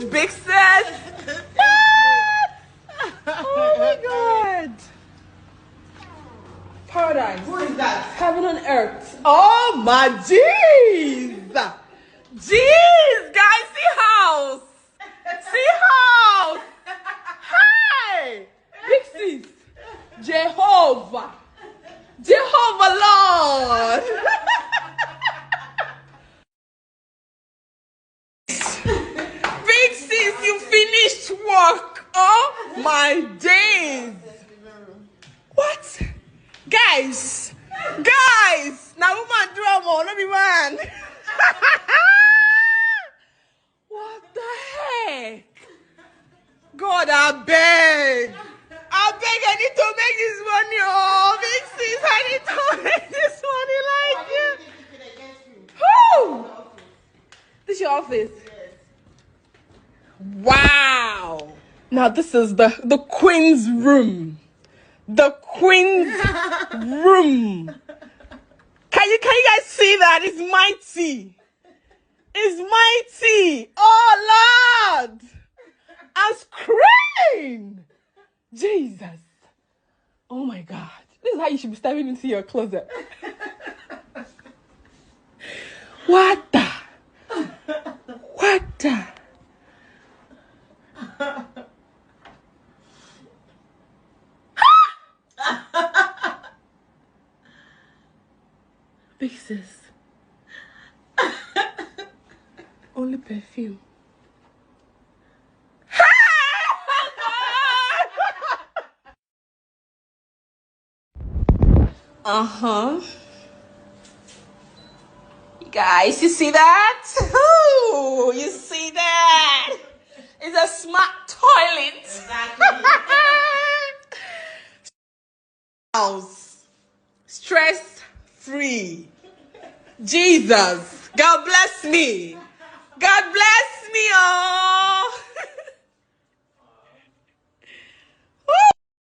good, big sis. What? Oh my God. Paradise. Who is that? Heaven on earth. Oh my jeez. Jeez, guys, see house. See house. Hi. Big sis. Jehovah. Jehovah Lord. Big sis, you finished work. Oh my days. What? Guys. Now woman drama, not be man. What the heck? God, I beg, I need to make this money. Oh, big sis, I need to make this money like you. Who? This is your office? Yes. Wow. Now this is the queen's room. The queen's room. Can you guys see that? It's mighty. It's mighty. Oh Lord. I scream. Jesus. Oh my God. This is how you should be stepping into your closet. What the? What the? Big sis. Only perfume. You guys, you see that? Ooh, you see that? It's a smart toilet. Exactly. House. Stress free. Jesus. God bless me. God bless